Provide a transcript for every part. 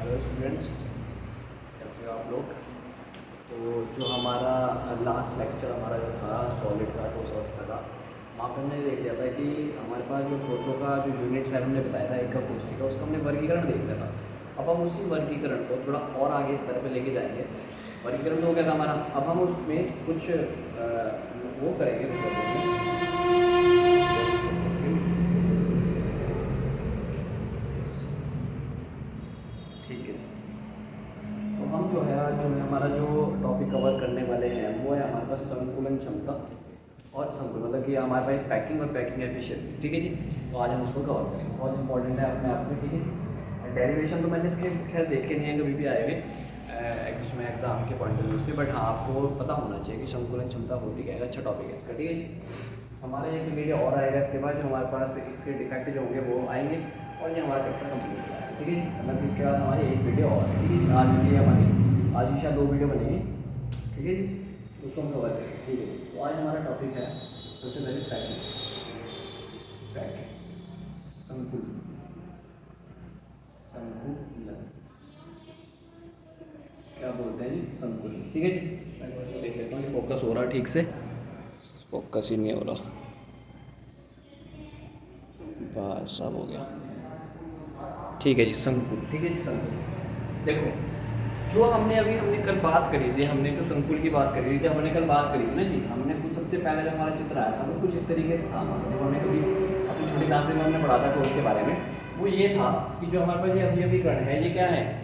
Hello students, कैसे हो आप लोग। तो जो हमारा लास्ट लेक्चर हमारा जो था सॉलिड का ठोस अवस्था का, वहाँ पर हमने देख लिया था कि हमारे पास जो ठोसों का जो यूनिट सेवन ने बताया था एक का कोष्टिका का, उसका हमने वर्गीकरण देख लिया था। अब हम उसी वर्गीकरण को थोड़ा और आगे स्तर पर लेके जाएंगे। वर्गीकरण में हो गया था हमारा, अब हम उसमें कुछ वो करेंगे। ठीक है, तो हम जो है आज हमारा जो टॉपिक कवर करने वाले हैं वो है हमारे पास संकुलन क्षमता और संकुलन, मतलब कि हमारे पास पैकिंग और पैकिंग एफिशिएंसी। ठीक है जी, तो आज हम उसको कवर करेंगे, बहुत इंपॉर्टेंट है अपने आप में। ठीक है जी, डेरिवेशन तो मैंने इसके खैर देखे नहीं है कभी भी आए हुए इसमें एग्जाम के पॉइंट ऑफ व्यू से, बट हाँ आपको पता होना चाहिए कि संकुलन क्षमता होती क्या है। अच्छा टॉपिक है इसका। ठीक है जी, हमारा एक वीडियो और आएगा इसके बाद, जो हमारे पास इसके डिफेक्ट जो होंगे वो आएंगे और ये हमारा चैप्टर कंप्लीट हो जाएगा। ठीक है जी, मतलब इसके बाद हमारी एक वीडियो और है। ठीक है जी, आज की हमारी आज की शायद 2 वीडियो बनेगी। ठीक है जी, उसको हम कवर करेंगे। ठीक है, तो आज हमारा टॉपिक है सबसे पहले पैकिंग। संकुलन संकुलन क्या बोलते हैं जी, संकुलन। ठीक है जी, मैं देख लेता हूँ कि फोकस हो रहा है ठीक से। फोकस ही नहीं हो रहा, बस अब हो गया। ठीक है जी, संकुल। ठीक है जी, संकुल देखो, जो हमने कल बात करी थी, हमने जो संकुल की बात करी थी, जब हमने कल बात करी थी ना जी, हमने कुछ सबसे पहले जब हमारा चित्र आया था वो कुछ इस तरीके से था। देखो हमने कभी अपनी छोटी क्लास में हमने पढ़ा था तो उसके बारे में वो ये था कि जो हमारे पास ये अवयवीकरण है ये क्या है,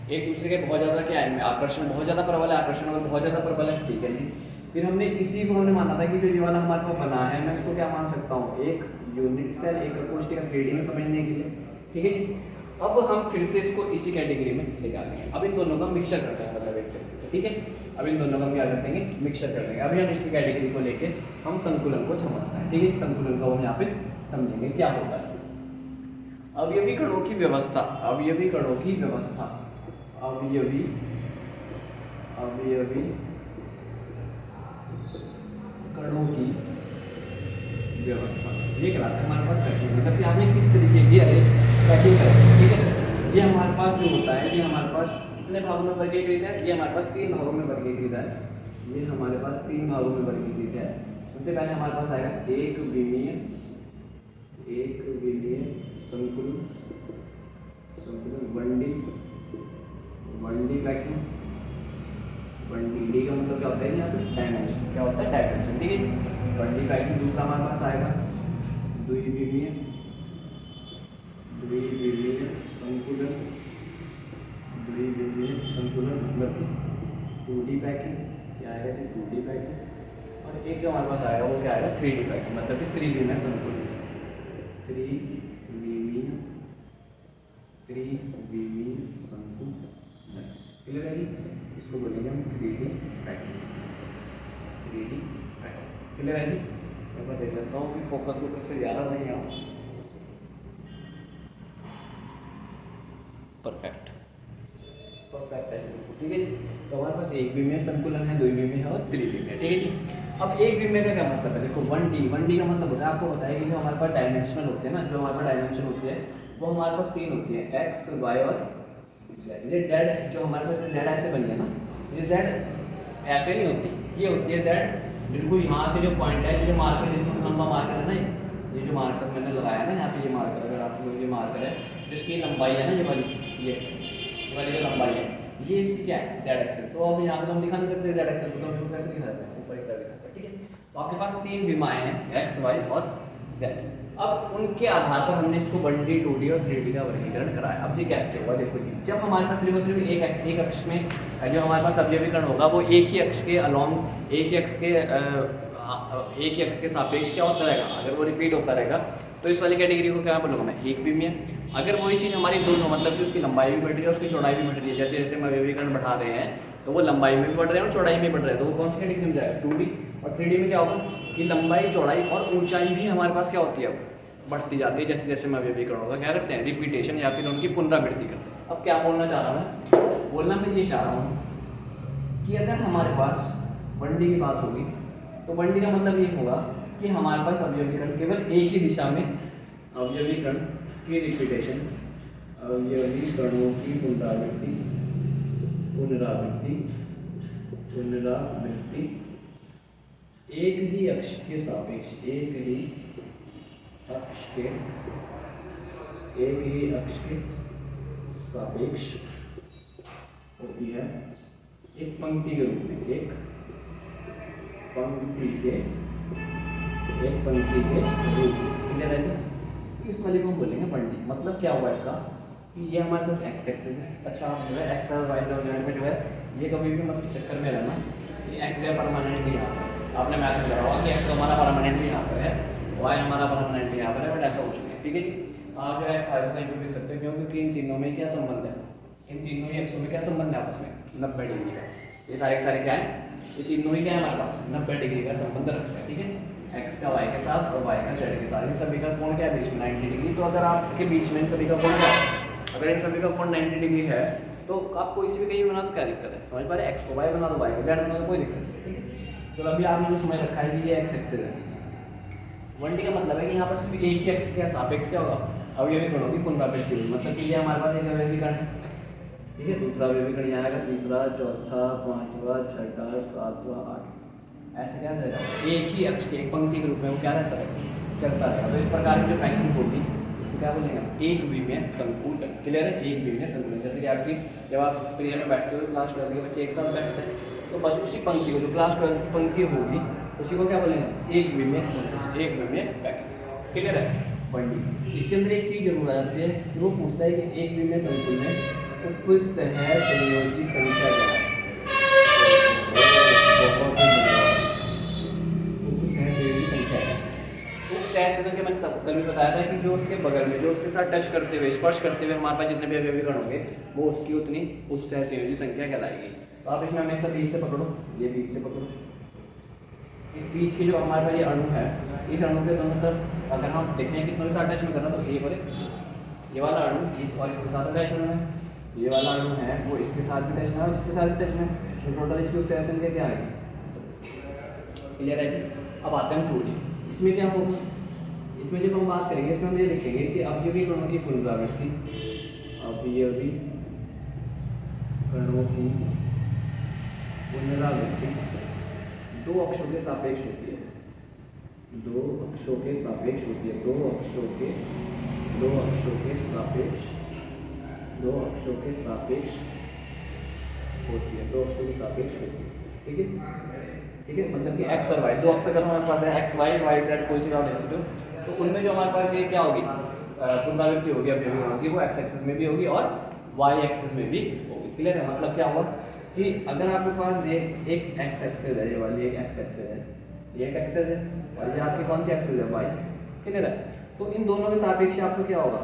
एक दूसरे के बहुत ज़्यादा क्या है, आकर्षण बहुत ज़्यादा प्रबल है, आकर्षण और बहुत ज़्यादा प्रबल है। ठीक है जी, फिर हमने इसी को हमने माना था कि जो ये वाला हमारे पास बना है, मैं इसको क्या मान सकता हूँ, एक यूनिट सेल एक कोष्टिका 3D में समझने के लिए। ठीक है जी, अब हम फिर से इसको इसी कैटेगरी में लेकर आएंगे। अब इन दोनों का मिक्सचर करते हैं, मतलब एक तरीके से। ठीक है, अब इन दोनों का क्या कर देंगे, मिक्सचर कर देंगे। अभी हम इसकी कैटेगरी को लेके हम संकुलन को समझते हैं। ठीक है, संकुलन को हम यहाँ पे समझेंगे क्या होता है। अवयवी कणों की व्यवस्था, अवयवी कणों की व्यवस्था, अवयवी अवयवी कणों की व्यवस्था ये कहलाता है हमारे पास पैकिंग। मतलब कि हमें किस तरीके की पैकिंग करें। ठीक है, ये हमारे पास जो होता है, ये हमारे पास कितने भागों में वर्गीकृत है, ये हमारे पास 3 भागों में वर्गीकृत है। ये हमारे पास 3 भागों में वर्गीकृत है। सबसे पहले हमारे पास आएगा एक विमीय संकुलन, संकुलन 1D पैकिंग। 1D का मतलब क्या होता है, यहाँ पे डायमेंशन क्या होता है, डायमेंशन। ठीक है, 1D पैकिंग। दूसरा हमारे पास आएगा द्विविमीय संकुलन, द्विविमीय संकुलन मतलब 2D पैकिंग। क्या आएगा, 2D पैकिंग। और एक जो हमारे पास आएगा वो क्या आएगा, 3D पैकिंग, मतलब कि त्रिविमीय संकुलन, त्रिविमीय संकुलन। क्लियर है जी, इसको बोलेंगे हम 3D packing. 3D packing clear है जी। मैं देख लेता हूँ कि फोकस को से ज़्यादा नहीं आओ। परफेक्ट है। ठीक है जी, तो हमारे पास एक विमीय संकुलन है, 2 विमीय है और 3 विमीय। ठीक है जी, अब एक विमीय का क्या मतलब है, देखो 1D का मतलब होता है, आपको बताया कि जो हमारे पास डायमेंशनल होते हैं ना, जो हमारे पास डायमेंशन होती है वो हमारे पास 3 होती है, एक्स वाई और जेड। ये जेड जो हमारे पास जेड ऐसे बनी है ना, ये जेड ऐसे नहीं होती, ये होती है जेड बिल्कुल यहाँ से जो पॉइंट है, जो मार्कर जिसमें लंबा मार्कर है ना, ये जो मार्कर मैंने लगाया ना यहाँ पे, ये मार्कर अगर आप ये मार्कर है जिसकी लंबाई है ना, ये वाली जो लंबाई है, ये इसकी क्या है, जेड एक्सेल। तो अब यहाँ पे तो हम दिखा नहीं सकते जेड एक्सेल, तो हम इसको कैसे दिखा सकते हैं, ऊपर की तरफ दिखाते हैं। ठीक है, तो आपके पास 3 विमाएँ हैं, एक्स वाई और जेड। अब उनके आधार पर हमने इसको 1D 2D और 3D का वर्गीकरण कराया। अब ये कैसे हुआ, देखो जी, जब हमारे पास सिर्फ एक अक्ष में जो हमारे पास अवयवीकरण होगा वो एक ही अक्ष के अलॉन्ग, एक ही अक्ष के सापेक्ष क्या होता रहेगा, अगर वो रिपीट होता रहेगा तो इस वाली कैटेगरी को क्या बोलूँगा मैं, एक विमीय। अगर वही चीज़ हमारी दोनों, मतलब कि उसकी लंबाई भी बढ़ रही है उसकी चौड़ाई भी बढ़ रही है, जैसे जैसे हम अवयवीकरण बढ़ा रहे हैं तो वो लंबाई में भी बढ़ रहे हैं और चौड़ाई में बढ़ रहे हैं, तो वो कौन सी कैटेगरी में जाएगा, 2D। और 3D में क्या होगा कि लंबाई चौड़ाई और ऊंचाई भी हमारे पास क्या होती है, बढ़ती जाती है, जैसे जैसे हम अवयवीकरण होगा क्या करते हैं, रिपीटेशन या फिर उनकी पुनरावृत्ति करते हैं। अब क्या बोलना चाह रहा हूँ, बोलना मैं ये चाह रहा हूँ कि अगर हमारे पास 1D की बात होगी तो 1D का मतलब ये होगा कि हमारे पास अवयवीकरण केवल एक ही दिशा में, अवयवीकरण की रिपीटेशन अवयवी कणों की पुनरावृत्ति पुनरावृत्ति पुनरावृत्ति एक ही अक्ष के सापेक्ष एक ही अक्ष के सापेक्ष होती है, एक पंक्ति के रूप में, एक पंक्ति के रूप में। क्लियर है? इस वाले को हम बोलेंगे पंक्ति। मतलब क्या हुआ इसका कि ये हमारे पास एक्स एक्सिस है। अच्छा जो है एक्स और वाई और जेड में जो है ये कभी भी मतलब चक्कर में रहना, ये एक्स है परमानेंटली यहाँ पर, आपने मैथ में लगा हुआ कि एक्स हमारा परमानेंटली यहाँ पर है, वाई हमारा परमानेंटली यहाँ पर है, बट ऐसा कुछ नहीं है। ठीक है जी, आप जो एक्स वाई को कहीं पर देख सकते हो, क्यों? क्योंकि इन तीनों में क्या संबंध है, इन तीनों ही एक्सों में क्या संबंध है आपस में, 90 डिग्री का। ये सारे क्या है, ये तीनों ही क्या है हमारे पास 90 डिग्री का संबंध रखते हैं। ठीक है, एक्स का वाई के साथ और वाई का जेड के साथ, इन सभी का कोण क्या है बीच में 90 डिग्री। तो अगर आपके बीच में इन सभी का कोण क्या है, अगर इन सभी का कोण 90 डिग्री है तो आप कोई सी भी कहीं बना तो क्या दिक्कत है, समझ पा रहे? एक्स को वाई बना दो, वाई को जेड बना दो, कोई दिक्कत नहीं। ठीक है, चलो अभी आपने जो समझ रखा है कि ये एक्स एक्सिस है। 1D का मतलब है कि यहाँ पर सिर्फ एक ही एक्स के सापेक्ष क्या होगा, अवयवी कणों की पुनरावृत्ति होगी। मतलब कि ये हमारे पास एक अवयवी कण है, ठीक है, दूसरा अवयवी कण यहाँ आएगा, तीसरा, चौथा, पांचवा, छठा, सातवां, आठवां, ऐसे क्या रहेगा, एक ही अक्ष के एक पंक्ति के रूप में वो क्या रहता है, चलता रहेगा। तो इस प्रकार की जो पैकिंग होगी उसको क्या बोलेंगे, एक विमीय संकुल। क्लियर है? एक विमीय संकुल। जैसे कि आपकी जब आप प्रेयर में बैठते हो तो क्लास 12 के बच्चे एक साथ बैठते हैं, तो बस उसी पंक्ति को, जो क्लास 12 की पंक्ति होगी उसी को क्या बोलेंगे, एक विमीय संकुल, एक विमीय पैकिंग। क्लियर है? बंडी। इसके अंदर एक चीज़ जरूर आ जाती है कि वो पूछता है कि एक विमीय संकुल में उपसहसंयोजी संख्या क्या है। उपसहसंयोजी संख्या है, उपसहसंयोजी संख्या मैंने कल भी बताया था कि जो उसके बगल में, जो उसके साथ टच करते हुए, स्पर्श करते हुए हमारे पास जितने भी अवयवी कण होंगे वो उसकी उतनी उपसहसंयोजी संख्या कहलाएगी। तो आप इसमें हमेशा 20 से पकड़ो, ये 20 से पकड़ो। इस बीच के जो हमारे पास ये अणु है, इस अणु के दोनों तरफ अगर हम देखें कितनों के साथ टच में करना, तो एक और ये वाला अणु इस और इसके साथ टच में है, ये वाला अणु है वो इसके साथ भी टच में है और इसके साथ भी टच में, तो टोटल इसकी उपसहसन क्या आएगी। क्लियर है जी? अब आते हैं 2D। इसमें क्या होगा, इसमें जब हम बात करेंगे इसमें हम ये लिखेंगे कि अवयवी कणों की पुनरावृत्ति, अवयवी कणों की पुनरावृत्ति दो अक्षों के सापेक्ष होती है, दो अक्षों के सापेक्ष होती है, दो अक्षों के सापेक्ष होती है, दो अक्षों के सापेक्ष होती है। ठीक है? ठीक है, मतलब कि एक्स और वाई, दो अक्ष अगर हमारे पास है, एक्स वाई, वाई जेड, कोई सी आप ले सकते हो, तो उनमें जो हमारे पास ये क्या होगी, पुनरावृत्ति होगी अवयवी कणों की, वो एक्स एक्सिस में भी होगी और वाई एक्सिस में भी होगी। क्लियर है? मतलब क्या हुआ कि अगर आपके पास ये एक एक्स एक्सिस है, ये वाली एक एक्स एक्सिस है, ये एक एक्सिस है और ये आपकी कौन सी एक्सिस है, वाई। क्लियर है? तो इन दोनों के सापेक्ष आपको क्या होगा,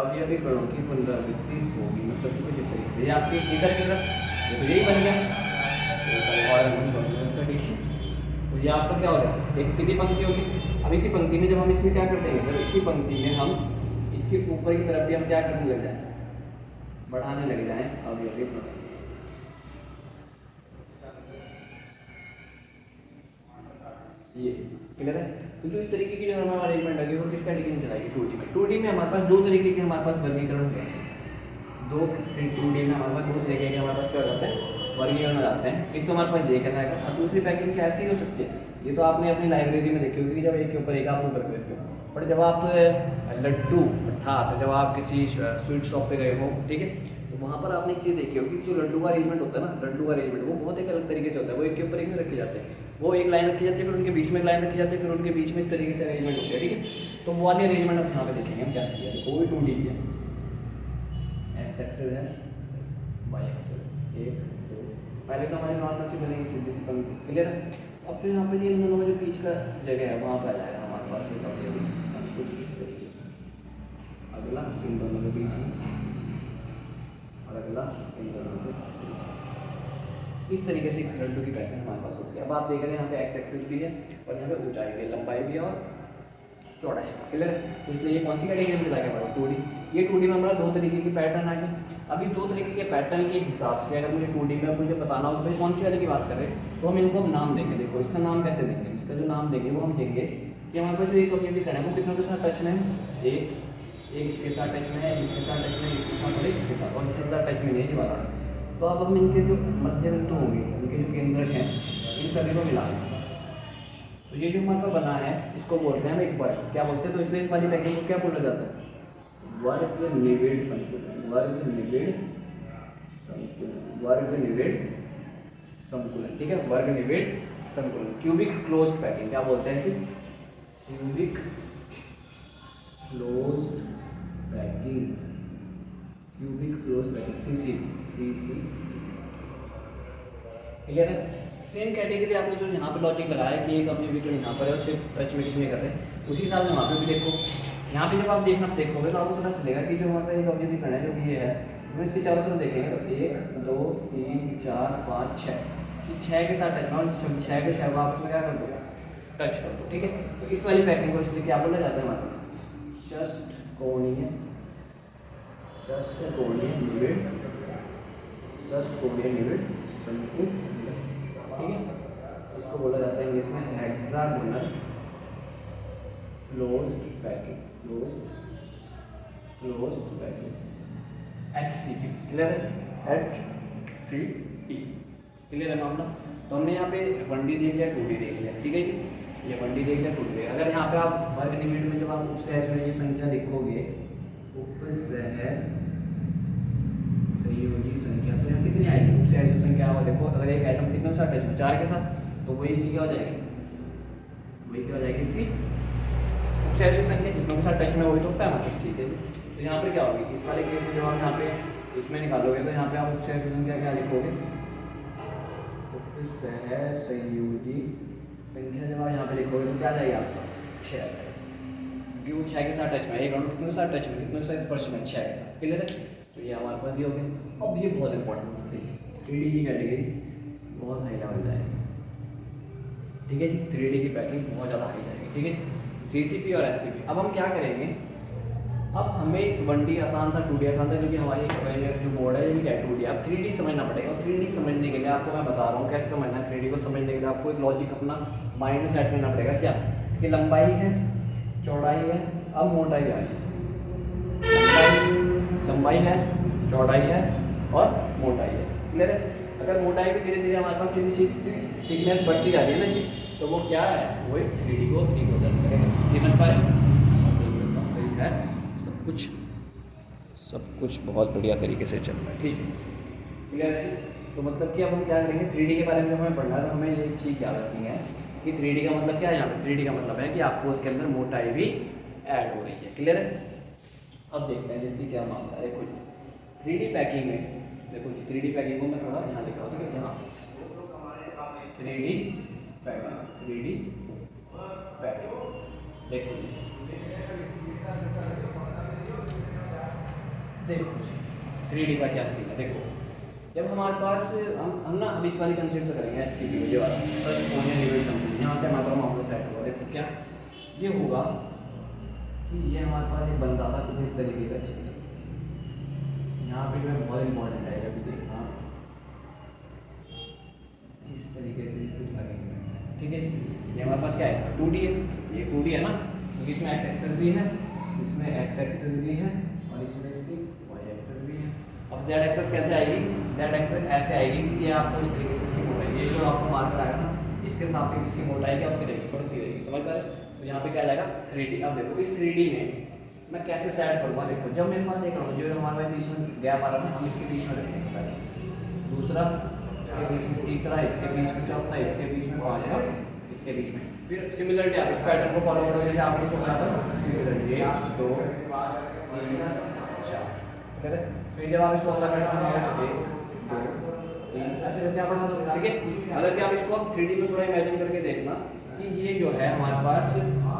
अवयवी कणों की पुनरावृत्ति होगी। मतलब कि कुछ इस तरीके से, ये आपकी इधर की तरफ तो यही बन गया, तो ये आपका क्या हो गया, एक सीधी पंक्ति होगी। अब इसी पंक्ति में जब हम इसमें क्या करते हैं, जब इसी पंक्ति में हम इसके ऊपर की तरफ भी हम क्या करने लग जाए, बढ़ाने लग जाए अवयवी कणों। ये क्लियर है? तो जो इस तरीके की जो हमारा अरेंजमेंट है वो किस कैटेगरी में चलाएगी, 2D में। 2D में हमारे पास दो तरीके के हमारे पास वर्गीकरण होते हैं, 2D में हमारे पास दो तरीके के हमारे पास क्या हो जाते हैं, वर्गीकरण हो जाते हैं। एक तो हमारे पास ये कहलाएगा और दूसरी पैकिंग कैसी हो सकती है, ये तो आपने अपनी लाइब्रेरी में देखी होगी, जब एक के ऊपर एक आप लोग रख देते हो। पर जब आप लड्डू अर्थात जब आप किसी स्वीट शॉप पे गए हो, ठीक है, तो वहाँ पर आपने एक चीज़ देखी होगी, जो लड्डू का अरेंजमेंट होता है ना, लड्डू का अरेंजमेंट वो बहुत एक अलग तरीके से होता है। वो एक के ऊपर एक नहीं रखे जाते हैं, वो एक लाइन रखी जाती है, फिर उनके बीच में एक लाइन रखी जाती है, फिर उनके बीच में इस तरीके से अरेंजमेंट होती है। ठीक है, तो वो वाली अरेंजमेंट अब यहाँ पे देखेंगे हम कैसी है। वो भी 2D है, एक्स एक्सिस है, वाई एक्सिस, 1 2, पहले तो हमारी नॉर्मल सी बनेगी सीधी सी पंक्ति। क्लियर है? अब जो यहाँ पर ये इन दोनों का जो बीच का जगह है वहाँ पर आ जाएगा हमारे पास कुछ इस तरीके से, अगला इन दोनों के बीच में और अगला इन दोनों के, इस तरीके से एक लड्डू की पैटर्न हमारे पास होती है। अब आप देख रहे हैं यहाँ पे एक्स एक्सिस भी है और यहाँ पे ऊंचाई भी है, लंबाई भी है और चौड़ाई भी। क्लियर है? तो इसलिए ये कौन सी कैटेगरी में चला गया हमारा 2D। ये 2D में हमारा दो तरीके की पैटर्न आ गया। अब इस दो तरीके के पैटर्न के हिसाब से अगर मुझे 2D में मुझे बताना हो तो भाई कौन सी वाले की बात कर रहे हैं, तो हम इनको नाम देंगे। देखो इसका नाम कैसे देंगे, इसका जो नाम देंगे वो हम देंगे कि हमारे पास जो एक अवयवी कण है वो कितनों के साथ टच में है, 1 एक इसके साथ टच में है, एक इसके साथ टच में है, इसके साथ और एक इसके साथ, और इसके साथ टच में नहीं है वाला। तो अब हम इनके जो मध्य बिंदु होंगे, इनके जो केंद्रक हैं, इन सभी को मिला दें। तो ये जो हमारे पास बना है इसको बोलते हैं हम एक वर्ग। क्या बोलते हैं? तो इसलिए इस वाली पैकिंग को क्या बोला जाता है? वर्ग निवेड़ संकुलन। वर्ग निवेड़ संकुलन, वर्ग निवेड़ संकुलन, ठीक है, वर्ग निवेड़ संकुलन। क्यूबिक क्लोज्ड पैकिंग क्या बोलते हैं इसे? Cubic closed packing, cubic closed packing, CC. Clear है? सेम कैटेगरी आपने जो यहाँ पे लॉजिक लगाया कि एक अपने विकेट यहाँ पर है, उसके टच में कितने कर रहे हैं, उसी हिसाब से वहाँ पे भी देखो। यहाँ पे जब आप देखोगे तो आपको पता चलेगा कि जो हमारे पास एक ऑब्जेक्ट विकेट है जो कि ये है, हम इसके चारों तरफ देखेंगे तो 1 2 3 4 5 6, 6 के साथ टच में, 6 के 6 आपस में क्या कर दो? टच कर दो, ठीक है। तो इस वाली पैकिंग को इसलिए क्या बोला जाता है हमारे पास? षष्ठकोणीय निवेड़, षष्ठकोणीय निवेड़ संकुलन, ठीक है। इसको बोला जाता है इंग्लिश में hexagonal closed packing, closed packing, HCP। Clear है? HCP क्लियर है मामला? तो हमने यहाँ पे 1D देख लिया, 2D देख लिया, ठीक है जी। ये 1D देख लिया, 2D देख लिया। अगर यहाँ पे आप वर्ग निवेड़ में जब आप उपसहज में ये संख्या लिखोगे, उपसहज संयोजी संख्या, तो यहाँ कितनी आएगी उपसहज संख्या? और देखो अगर एक एटम कितने साथ टच में, 4 के साथ, तो वही इसकी क्या हो जाएगी? वही क्या हो जाएगी इसकी उपसहज संख्या, कितनों के साथ टच में वही तो होता है हमारे, ठीक है जी। तो यहाँ पर क्या होगी इस वाले केस में, जब आप यहाँ पे इसमें निकालोगे तो यहाँ पे आप उपसहज संख्या क्या लिखोगे? उपसहज संयोजी संख्या जब आप यहाँ पे लिखोगे तो क्या जाएगी आपका? 6 आ जाएगा, क्योंकि वो 6 के साथ टच में, एक अणु कितने के साथ टच में, कितने के साथ स्पर्श में? 6 के साथ। क्लियर है? तो ये हमारे पास ये हो गया। अब ये बहुत इंपॉर्टेंट है, 3D की कैटेगरी बहुत हाई लेवल जाएगी, ठीक है जी। 3D की पैकिंग बहुत ज़्यादा हाई जाएगी, ठीक है। CCP और SCP। अब हम क्या करेंगे, अब हमें इस 1D आसान था, 2D आसान था, क्योंकि हमारी जो बोर्ड है ये भी क्या है 2D। अब 3D समझना पड़ेगा। और 3D समझने के लिए आपको मैं बता रहा हूँ कैसे समझना है। 3D को समझने के लिए आपको एक लॉजिक अपना माइंड में सेट करना पड़ेगा। क्या कि लंबाई है, चौड़ाई है, अब मोटाई आ रही है। लंबाई है, चौड़ाई है और मोटाई है। क्लियर है? अगर मोटाई भी धीरे धीरे हमारे पास किसी चीज़ की थिकनेस बढ़ती जा रही है ना जी, तो वो क्या है, वो एक 3D को रिप्रेजेंट करेगा। समझ पाए? सही है, सब कुछ बहुत बढ़िया तरीके से चल रहा है, ठीक है। क्लियर है? तो मतलब कि अब हम क्या करेंगे, 3D के बारे में हमें पढ़ना है तो हमें ये चीज़ याद रखनी है कि 3D का मतलब क्या है। यहाँ पे 3D का मतलब है कि आपको उसके अंदर मोटाई भी ऐड हो रही है। क्लियर है? अब देखते हैं जिसकी क्या मामला है। देखो 3D पैकिंग में, देखो 3D पैकिंग को मैं थोड़ा यहाँ लिख रहा हूँ, ठीक है। यहाँ 3D पैकिंग देखो देखो 3D का क्या सीन है। देखो जब हमारे पास हम ना अभी इस वाली कंसेप्ट करेंगे SCP ये वाला, षष्ठकोणीय निवेड़ संकुलन। यहाँ से हमारा मामला सेट होगा। देखो क्या ये होगा कि ये हमारे पास एक बन रहा था कुछ इस तरीके का चित्र। यहाँ पे जो बहुत इंपॉर्टेंट है, अभी देखना इस तरीके से कुछ करेंगे, ठीक है। ये हमारे पास क्या है 2D है, ये 2D है ना, क्योंकि इसमें x एक्सेस भी है, इसमें x एक्सेस भी है और इसमें इसकी y एक्सेस भी है। अब z एक्सेस कैसे आएगी? z एक्सेस ऐसे आएगी कि ये आपको इस तरीके से इसकी मोटाई, ये जो आपको मार्कर आएगा ना, इसके साथ इसकी मोटाई क्या होती रहेगी, बढ़ती रहेगी। समझ पा रहे? तो यहाँ पे क्या जाएगा 3D। अब देखो इस 3D में मैं कैसे सेट करूँगा। देखो जब मेरे पास एक अणु जो हमारे बीच में गैप आ रहा है, हम इसके बीच में रखेंगे पहले, दूसरा इसके बीच में, तीसरा इसके बीच में, चौथा इसके बीच में, पाँचवा इसके बीच में। फिर सिमिलरिटी आप इस पैटर्न को फॉलो करोगे, जैसे आपने इसको बनाया था 1 2 3 4, ठीक है। फिर जब आप इसको अगला पैटर्न बनाओगे तो 1 2 3 ऐसे करके आप बढ़ा, ठीक है। अगर कि आप इसको आप 3D में थोड़ा इमेजिन करके देखना कि ये जो है हमारे पास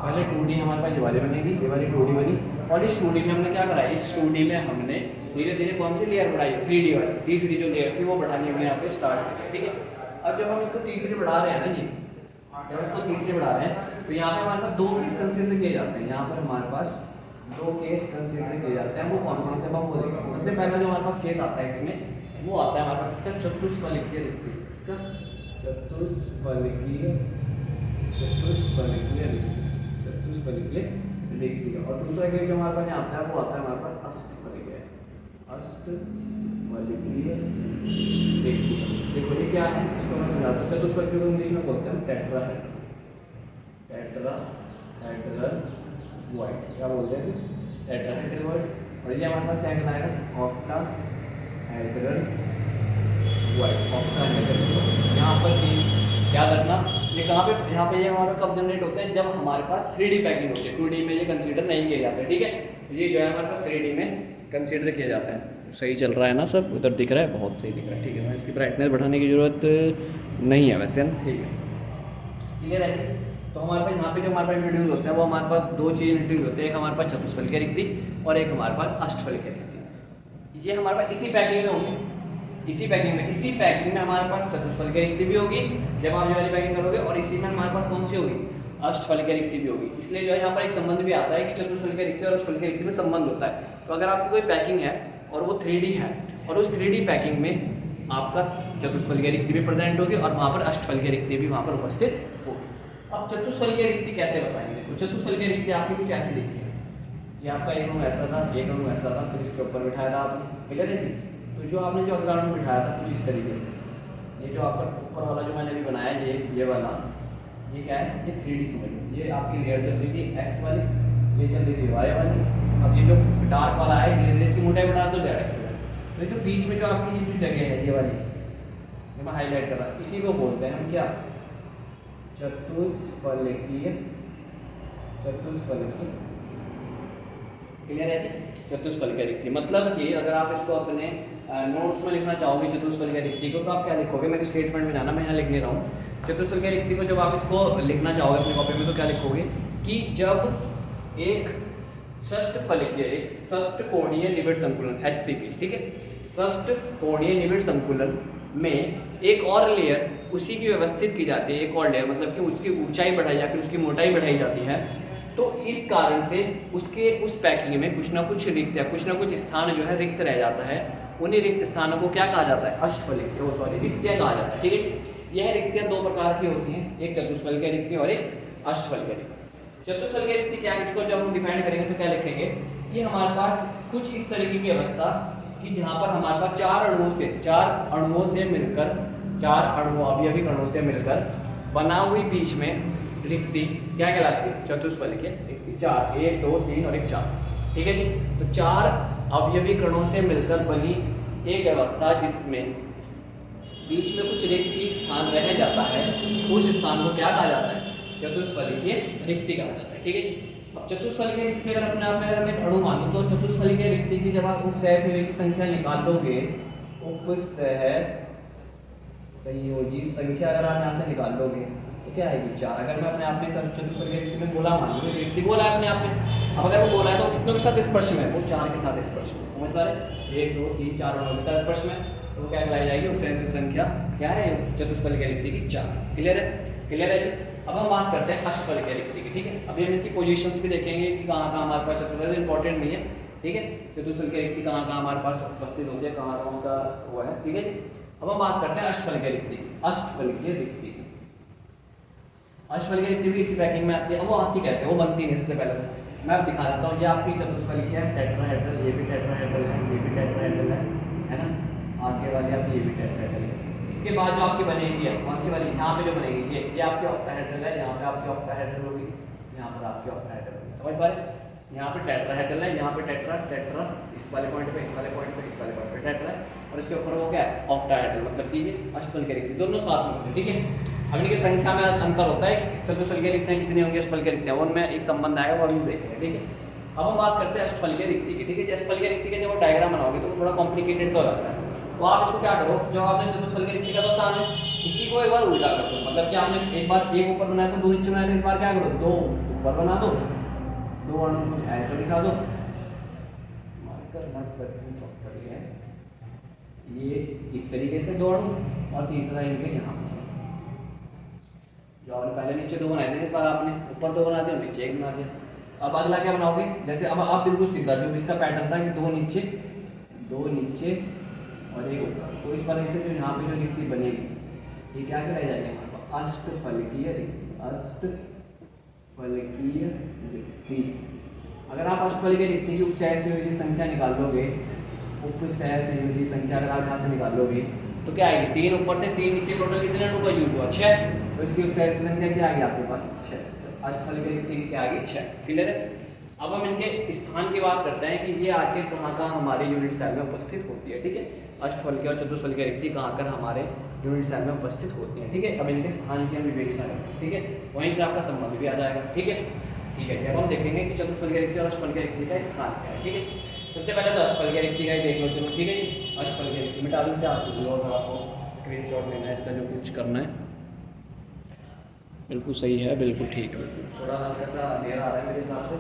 पहले 2D हमारे पास ये वाली बनेगी, ये वाली 2D बनी, और इस 2D में हमने क्या करा, इस 2D में हमने धीरे धीरे कौन सी लेयर बढ़ाई, 3D वाली, तीसरी जो लेयर थी वो बढ़ानी हमने यहाँ पे स्टार्ट की, ठीक है। अब जब हम इसको तीसरी बढ़ा रहे हैं ना जी, जब इसको तीसरी बढ़ा रहे हैं तो यहाँ पे हमारे पास 2 केस कंसिडर किए जाते हैं। यहाँ पर हमारे पास 2 केस कंसिडर किए जाते हैं। वो कौन कौन से हम वो देखते हैं। सबसे पहला जो हमारे पास केस आता है इसमें, वो आता है हमारे पास इसका चतुष्फलकीय लिखते हैं, इसका चतुष्फलकीय रिक्ति का। और दूसरा गेट जो हमारे पास यहाँ पे है वो आता है हमारे पास अष्टफलिकीय, अष्टफलिकीय रिक्ति का। देखो ये क्या है, इसको मैं समझाता हूँ। चतुष्फलकीय को इंग्लिश में बोलते हैं टेट्राहेड्रल, टेट्राहेड्रल वॉइड, क्या बोलते हैं टेट्राहेड्रल वॉइड। और ये हमारे पास क्या कहलाएगा, ऑक्टाहेड्रल वॉइड, ऑक्टाहेड्रल। यहाँ पर याद रखना ये कहाँ पे, यहाँ पे ये हमारा कब जनरेट होता है, जब हमारे पास 3D पैकिंग होती है। 2D में ये कंसीडर नहीं किया जाता है, ठीक है। ये जो है हमारे पास 3D में कंसीडर किया जाता है। सही चल रहा है ना सब, उधर दिख रहा है, बहुत सही दिख रहा है, ठीक है। इसकी ब्राइटनेस बढ़ाने की ज़रूरत नहीं है वैसे, ठीक है, क्लियर है जी। तो हमारे पास यहाँ पे जो हमारे पास इंट्रोड्यूस होता है वो हमारे पास दो चीज़ इंट्रोड्यूस होते हैं, एक हमारे पास चतुष्फलकीय रिक्ति और एक हमारे पास अष्टफलकीय रिक्ति। ये हमारे पास इसी पैकिंग में होंगे, इसी पैकिंग में हमारे पास चतुष्फलकीय रिक्ति भी होगी जब आप ये वाली पैकिंग करोगे, और इसी में हमारे पास कौन सी होगी, अष्टफलकीय रिक्ति भी होगी। इसलिए जो है यहाँ पर एक संबंध भी आता है कि चतुष्फलकीय रिक्ति और अष्टफलकीय रिक्ति में संबंध होता है। तो अगर आपकी कोई पैकिंग है और वो 3D है और उस 3D पैकिंग में आपका चतुष्फलकीय रिक्ति भी प्रेजेंट होगी और वहाँ पर अष्टफलकीय रिक्ति भी वहाँ पर उपस्थित होगी। अब चतुष्फलकीय रिक्ति कैसे बताएंगे, तो चतुष्फलकीय रिक्ति आपकी कुछ ऐसी दिखती है, ये आपका एक अणु ऐसा था, एक अणु ऐसा था, फिर इसके ऊपर बिठाया था आपने, क्लियर है जी। तो जो आपने जो अगला अणु बिठाया था कुछ इस तरीके से, ये जो आपका ऊपर वाला जो मैंने अभी बनाया ये वाला, ये क्या है, ये 3D समझ, ये आपकी लेयर चल रही थी एक्स वाली, ये चल रही थी वाई वाली। अब ये जो डार्क वाला है धीरे धीरे इसकी मोटाई बढ़ा तो जेड एक्स है। तो जो बीच में जो आपकी ये जो जगह है ये वाली, ये मैं हाईलाइट कर रहा, इसी को बोलते हैं हम क्या, चतुष्फलकीय, क्लियर है जी। चतुष्फलकीय रिक्ति मतलब कि अगर आप इसको अपने नोट्स में लिखना चाहोगे चतुष्फलकीय रिक्ति को, तो आप क्या लिखोगे, मेरे स्टेटमेंट में जाना, मैं यहाँ लिखने रहा हूँ। चतुष्फलकीय रिक्ति को जब आप इसको लिखना चाहोगे अपनी कॉपी में, तो क्या लिखोगे कि जब एक षष्ठफलकीय, एक षष्ठकोणीय निबिड़ संकुलन HCP, ठीक है, षष्ठकोणीय निबिड़ संकुलन में एक और लेयर उसी की व्यवस्थित की जाती है, एक और लेयर मतलब कि उसकी ऊंचाई बढ़ाई या फिर उसकी मोटाई बढ़ाई जाती है। तो इस कारण से उसके उस पैकिंग में कुछ ना कुछ रिक्त या कुछ ना कुछ स्थान जो है रिक्त रह जाता है। उन्हीं रिक्त स्थानों को क्या कहा जाता है, अष्टफलकीय, रिक्तियाँ कहा जाता है, ठीक है। यह रिक्तियाँ दो प्रकार की होती हैं, एक चतुष्फलकीय रिक्ति और एक अष्टफलकीय रिक्ति। चतुष्फलकीय रिक्ति क्या है, इसको जब हम डिफाइन करेंगे तो क्या लिखेंगे कि हमारे पास कुछ इस तरीके की अवस्था कि जहाँ पर हमारे पास चार अणुओं से मिलकर, चार अवयविक अणुओं से मिलकर बना हुई बीच में रिक्ति क्या कहलाती है, चतुष्फलकीय रिक्ति। 4, 1, 2, 3 और 1 4, ठीक है जी। तो चार अवयविक अणुओं से मिलकर बनी एक अवस्था जिसमें बीच में कुछ रिक्ति स्थान रह जाता है, उस स्थान को क्या कहा जाता है, चतुष्फलकीय रिक्ति कहा जाता है, ठीक है जी। अब चतुष्फलकीय रिक्ति अगर अपने आप में अगर मैं एक अणु मानूं तो चतुष्फलकीय रिक्ति की जब आप उपसह संयोजी संख्या निकालोगे, उपसह संयोजी संख्या अगर आप यहाँ से निकाल लोगे तो क्या आएगी, 4। अगर मैं अपने आप में चतुष्फलकीय रिक्ति में गोला मान लूँ, रिक्ति गोला है अपने आप में, अब अगर वो गोला है तो कितनों के साथ स्पर्श में, वो 4 के साथ स्पर्श में, समझ पा रहे, 1 2 3 4 अणुओं के साथ स्पर्श में, तो क्या कहलाई जाएगी, उपसह संख्या क्या है, चतुष्फलकीय रिक्ति की 4। क्लियर है जी। अब हम बात करते हैं अष्टफलकीय रिक्ति की, ठीक है। अभी हम इसकी पोजीशंस भी देखेंगे कि कहाँ कहाँ हमारे पास चतुष्फलकीय इंपॉर्टेंट नहीं है, ठीक है। चतुष्फलकीय रिक्ति कहाँ कहाँ हमारे पास उपस्थित होती है, कहाँ कहाँ उसका हुआ है, ठीक है जी। अब हम बात करते हैं अष्टफलकीय रिक्ति की। अष्टफलकीय रिक्ति भी इसी पैकिंग में आती है। अब वो आती कैसे, वो बनती नहीं। सबसे पहले मैं अब दिखा देता हूँ, ये आपकी चतुष्फलकीय है, टेट्राहेड्रल, ये भी टेट्राहेड्रल है, ये भी टेट्राहेड्रल है ना, आगे वाली आपकी ये भी टेट्राहेड्रल है। इसके बाद जो आपकी बनेगी है कौन सी वाली, यहाँ पे जो बनेगी ये आपकी ऑक्टाहेड्रल है, यहाँ पे आपकी ऑक्टाहेड्रल होगी, यहाँ पर आपकी ऑक्टाहेड्रल होगी, समझ पा रहे। यहाँ पे टेट्राहेड्रल है, यहाँ पे टेट्रा इस वाले पॉइंट पे, इस वाले पॉइंट पे, इस वाले पॉइंट पे टेट्रा है, और इसके ऊपर वो क्या है, ऑक्टाहेड्रल, मतलब कि ये अष्टफलकीय रिक्ति दोनों साथ में होते हैं, ठीक है। अब इनकी संख्या में अंतर होता है कि चतुष्फलकीय रिक्तियाँ कितनी होंगी, अष्टफलकीय रिक्तियाँ, उनमें एक संबंध आएगा, वो हम देखेंगे, ठीक है। अब हम बात करते हैं अष्टफलकीय रिक्ति की, ठीक है। अष्टफलकीय रिक्ति के जब डायग्राम बनाओगे तो थोड़ा कॉम्प्लिकेटेड तो लगता है, तो आप इसको क्या करो, जो आपने चतुष्फलकीय रिक्ति का तो आसान है, इसी को एक बार उल्टा कर दो, मतलब कि आपने एक बार एक ऊपर बनाया तो 2 नीचे बनाया, तो इस बार क्या करो, 2 ऊपर बना दो, 2 अणु कुछ ऐसा दिखा दो, मार्कर नट करके प्रॉपर्टी है ये, इस तरीके से 2 अणु, और तीसरा इनके यहाँ जो आपने पहले नीचे 2 बनाए थे, इस बार आपने ऊपर 2 बना दिया, नीचे 1 बना दिया। अब अगला क्या बनाओगे, जैसे अब आप बिल्कुल सीधा जो इसका पैटर्न था कि 2 नीचे और 1 ऊपर, तो इस तरह से जो यहाँ पे जो रिक्ति बनेगी ये क्या कराई जाएगी हमारे पास, अष्टफलकीय रिक्ति, अष्टफलकीय रिक्ति, अगर आप अष्टफल की रिक्ति की उपसय संयोजी संख्या निकालोगे, उपसय संयोजी संख्या अगर आप यहाँ से निकालोगे तो क्या आएगी, 3 ऊपर थे 3 नीचे, टोटल कितने टू का यूज हुआ 6, तो इसकी उपसय संख्या क्या आ गई आपके पास 6, अष्टफल की रिक्ति की क्या आ गई 6। क्लियर है। अब हम इनके स्थान की बात करते हैं कि ये आके कहाँ कहाँ हमारे यूनिट सेल में उपस्थित होती है। ठीक है, अष्टफल की और चतुष्फल की रिक्ति कहाँ कर हमारे यूनिट सेल में उपस्थित होती है। ठीक है, अब इनके स्थान की हम विवेचना करें। ठीक है, वहीं से आपका संबंध भी आ जाएगा। ठीक है, ठीक है। अब हम देखेंगे कि चतुष्फल की रिक्ति और अष्टफल की रिक्ति का स्थान क्या है। ठीक है, सबसे पहले तो अष्टफल की रिक्ति का ही देख लो। चलो ठीक है जी, अष्टफल की रिक्ति मिटा दूँ से आपको स्क्रीनशॉट लेना है इसका, जो कुछ करना है बिल्कुल सही है, बिल्कुल ठीक है। बिल्कुल थोड़ा हल्का सा अंधेरा आ रहा है मेरे हिसाब से,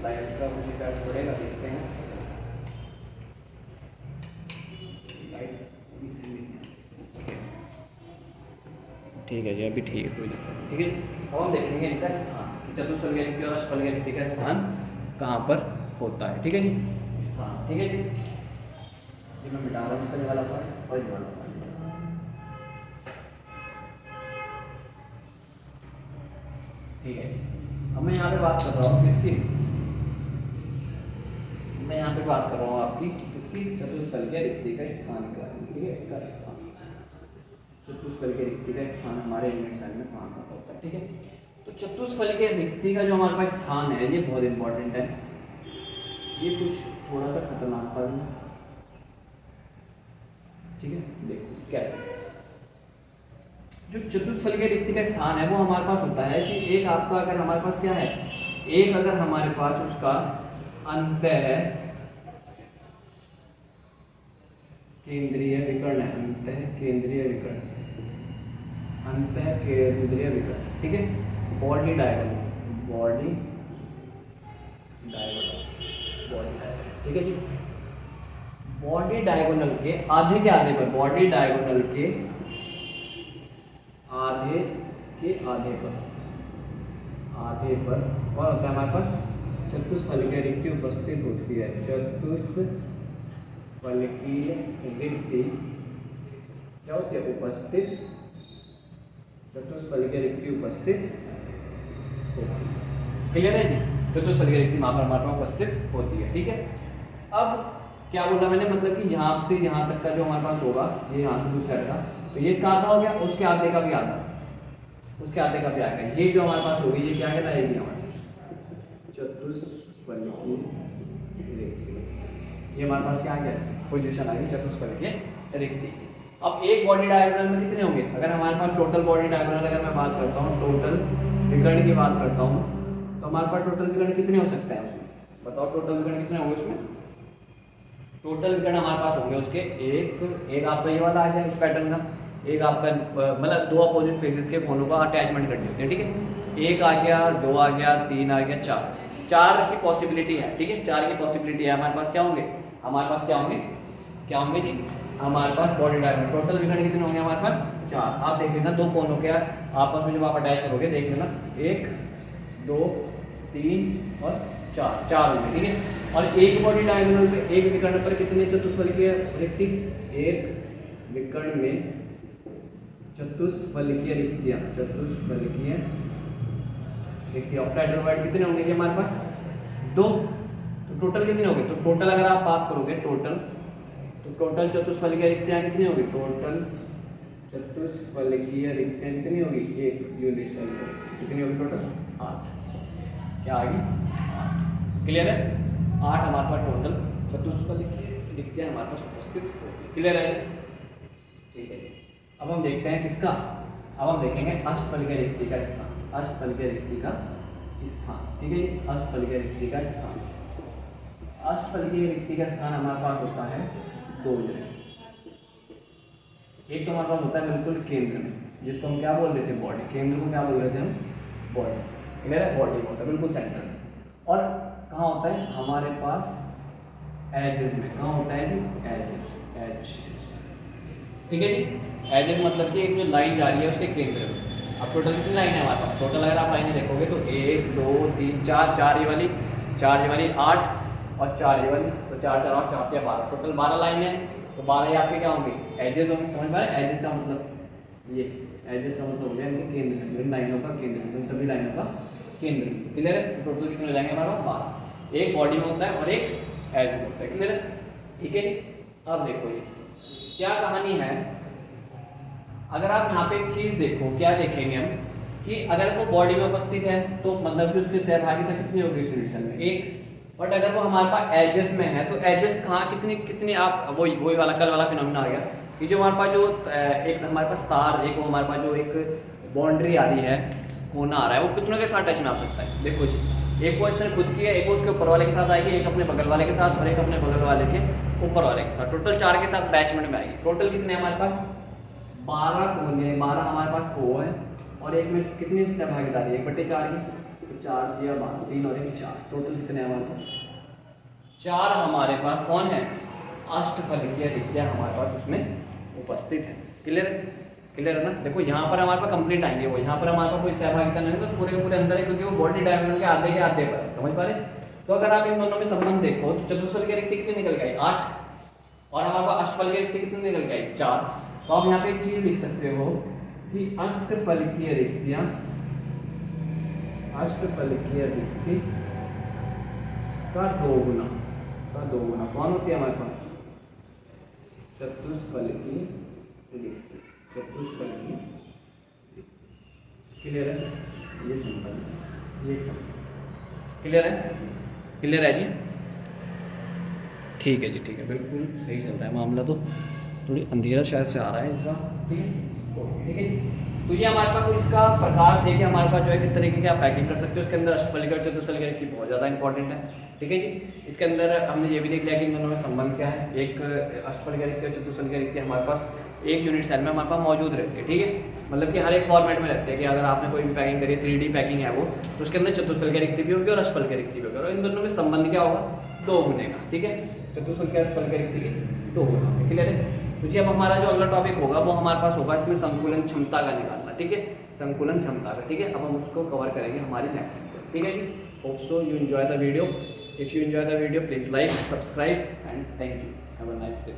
लाइट का कुछ इफेक्ट पड़ेगा, देखते हैं। ठीक है जी, अभी ठीक है, कोई दिक्कत। ठीक है, अब हम देखेंगे इनका स्थान कि चतुष्फल की रिक्ति और अष्टफल की रिक्ति का स्थान कहाँ पर होता है। ठीक है जी, स्थान। ठीक है जी, जी मैं मिटा रहा हूँ इसका वाला पार्ट और ये वाला पार्ट। ठीक है, अब मैं यहाँ पे बात कर रहा हूँ किसकी, मैं यहाँ पे बात कर रहा हूँ आपकी किसकी, चतुष्फल की रिक्ति का स्थान क्या है। ठीक है, इसका स्थान, चतुष्फल की रिक्ति का स्थान हमारे यूनिट सेल में कहाँ पर होता है। ठीक है, तो चतुष्फल की रिक्ति का जो हमारे पास स्थान है ये बहुत इंपॉर्टेंट है, ये कुछ थोड़ा सा खतरनाक सा भी है। ठीक है, देखो कैसे, जो चतुष्फल की रिक्ति का स्थान है वो हमारे पास होता है कि एक आपका अगर हमारे पास क्या है, एक अगर हमारे पास उसका अंत है केंद्रीय विकर्ण है, अंत है केंद्रीय विकर्ण, अंत है केंद्रीय विकर्ण। ठीक है, body diagonal, body diagonal, body diagonal. ठीक है जी, बॉडी डायगोनल के आधे के आधे पर, बॉडी डायगोनल के आधे के आधे पर, आधे पर और होता है हमारे पास चतुष्फल की रिक्ति उपस्थित होती है। चतुष्फल की रिक्ति क्या होती है, उपस्थित, चतुष्फल की रिक्ति उपस्थित होती है। क्लियर है जी, चतुष्फल की रिक्ति वहां पर हमारे पास उपस्थित होती है। ठीक है, अब क्या बोला मैंने, मतलब कि यहाँ से यहाँ तक का जो हमारे पास होगा, ये यहाँ से दूसरा का, तो ये इसका आधा हो गया, उसके आधे का भी आधा, उसके आधे का भी आएगा, ये जो हमारे पास होगी ये क्या कहलाएगी हमारी चतुष्फल की रिक्ति। ये हमारे पास क्या आ गया, पोजीशन आ गई चतुष्फल की रिक्ति। अब एक बॉडी डायगोनल में कितने होंगे, अगर हमारे पास टोटल बॉडी डायगोनल अगर मैं बात करता हूँ, टोटल विकर्ण की बात करता हूँ, तो हमारे पास टोटल विकर्ण कितने हो सकते हैं उसमें, बताओ टोटल विकर्ण कितने होंगे उसमें। टोटल विकर्ण हमारे पास होंगे उसके एक आपका ये वाला आ गया इस पैटर्न का, एक आपका मतलब दो अपोजिट फेसेस के कोनों का अटैचमेंट कर देते हैं। ठीक है, एक आ गया, दो आ गया, तीन आ गया, चार की पॉसिबिलिटी है। ठीक है, चार की पॉसिबिलिटी है। हमारे पास क्या होंगे, हमारे पास क्या होंगे जी, हमारे पास बॉडी डायगोनल टोटल विकर्ण कितने होंगे हमारे पास, चार। आप देख लेना दो कोनों के आपस में जब आप अटैच करोगे देख लेना, 1 2 3 और 4 होंगे। ठीक है, और एक बॉडी डायगोनल पे एक विकर्ण पर कितने चतुष्फल की रिक्ति, एक विकर्ण में चतुष्फलकीय रिक्तियां, चतुष्फलकीय रिक्ति ऑक्टाहेड्रोइड कितने होंगे कि हमारे पास, 2। तो टोटल कितने होंगे, तो टोटल अगर आप बात करोगे टोटल, तो टोटल चतुष्फलकीय रिक्तियां कितनी होगी, टोटल चतुष्फलकीय रिक्तियां कितनी होगी, एक यूनिट सेल पर कितनी होगी टोटल, 8। क्या आ गई, 8। क्लियर है, 8 हमारे पास टोटल चतुष्फलकीय रिक्तियां हमारे पास उपस्थित होगी। क्लियर है, ठीक है। अब हम देखते हैं किसका, अब हम देखेंगे अष्टफलकीय रिक्ति का स्थान, अष्टफलकीय रिक्ति का स्थान। ठीक है, अष्टफलकीय रिक्ति का स्थान, अष्टफलकीय रिक्ति का स्थान हमारे पास होता है 2 जगह। एक तो हमारे पास होता है बिल्कुल केंद्र में, जिसको हम क्या बोल रहे थे, बॉडी, केंद्र को क्या बोल रहे थे हम, बॉडी। क्लियर है, बॉडी होता है बिल्कुल सेंटर में। और कहाँ होता है हमारे पास, एजेस में, कहाँ होता है जी, एजेस, एज। ठीक है जी, एजेस मतलब कि एक जो लाइन जा रही है उसके केंद्र में। अब टोटल कितनी लाइन है हमारे पास, टोटल अगर आप लाइनें देखोगे तो 1 2 3 4 ये वाली 8 और 4 ये वाली, तो 4 और 4 12, टोटल 12 लाइन है। तो 12 ही आपके क्या होंगे, एजेस होंगे। समझ पा रहे हैं, एजेस का मतलब ये, एजेस का मतलब हो गया इनके केंद्र, इन लाइनों का केंद्र, इन सभी लाइनों का केंद्र। क्लियर है, टोटल कितने हो जाएंगे हमारे पास, 12। एक बॉडी में होता है और एक एज में होता है। क्लियर है? ठीक है जी। अब देखो ये क्या कहानी है, अगर आप यहाँ पे एक चीज़ देखो, क्या देखेंगे हम कि अगर वो बॉडी में उपस्थित है तो मतलब कि उसकी सहभागिता कितनी होगी इस रिलेशन में, एक। बट अगर वो हमारे पास एजेस में है तो एजेस कहाँ कितनी कितनी, आप वही वाला कल वाला फिनोमेना आ गया कि जो हमारे पास जो एक हमारे पास तार, एक वो हमारे पास जो एक बाउंड्री आ रही है, कोना आ रहा है, वो कितनों के साथ टच में आ सकता है। देखो जी, एक वो इसने खुद की है, एक वो उसके ऊपर वाले के साथ आएगी, एक अपने बगल वाले के साथ और एक अपने बगल वाले के ऊपर वाले के साथ, टोटल 4 के साथ अटैचमेंट में आएगी। टोटल कितने हमारे पास 12 कोने, 12 हमारे पास को है और एक में कितनी सहभागीदारी है 1/4 की, तो 4 दिया 12, 3 और 1 4, टोटल कितने हमारे पास 4 हमारे पास कौन है अष्टफलकीय रिक्तियाँ हमारे पास उसमें उपस्थित है। क्लियर है? क्लियर है ना? देखो यहाँ पर हमारे पास कंप्लीट आएंगे, वो यहाँ पर हमारे पास कोई सहभागिता नहीं है तो पूरे के पूरे अंदर है, क्योंकि वो बॉडी डायमीटर के आधे पर है। समझ पा रहे? तो अगर आप इन दोनों में संबंध देखो तो चतुष्फलकीय रिक्ति कितनी निकल गई 8 और हमारे पास अष्टफलकीय रिक्ति कितनी निकल गई 4। तो आप यहाँ पे एक चीज लिख सकते हो कि अष्टफलकीय रिक्तियाँ, अष्टफलकीय रिक्ति का 2 गुना कौन होती है हमारे पास चतुष्फलकीय रिक्ति, चतुष्फलकीय। क्लियर है? ये सिंपल है, ये सब क्लियर है? क्लियर है जी? ठीक है जी, ठीक है, बिल्कुल सही चल रहा है मामला। तो थोड़ी अंधेरा शायद से आ रहा है इसका, ठीक है, ठीक है जी। तो ये हमारे पास कुछ इसका प्रकार थे कि हमारे पास जो है किस तरीके की आप पैकिंग कर सकते हो। इसके अंदर अष्टफलकीय और चतुष्फलकीय रिक्ति बहुत ज़्यादा इंपॉर्टेंट है, ठीक है जी। इसके अंदर हमने ये भी देख लिया कि इन दोनों में संबंध क्या है। एक अष्टफलकीय रिक्ति और चतुष्फलकीय रिक्ति हमारे पास एक यूनिट सेल में हमारे पास मौजूद रहती है, ठीक है, मतलब कि हर एक फॉर्मेट में रहते हैं कि अगर आपने कोई भी पैकिंग करी 3D पैकिंग है वो, तो उसके अंदर चतुष्फलकीय रिक्ति भी होगी और अष्टफलकीय रिक्ति भी होगी, और इन दोनों में संबंध क्या होगा 2 गुने का, ठीक है, चतुष्फलकीय अष्टफलकीय रिक्ति की 2 गुना। क्लियर है? तो जी अब हमारा जो अगला टॉपिक होगा वो हमारे पास होगा इसमें संकुलन क्षमता का निकालना, ठीक है, संकुलन क्षमता का, ठीक है। अब हम उसको कवर करेंगे हमारी नेक्स्ट वीडियो, ठीक है जी। Hope so you enjoy the video. If you enjoy the video please like, subscribe and thank you. Have a nice day.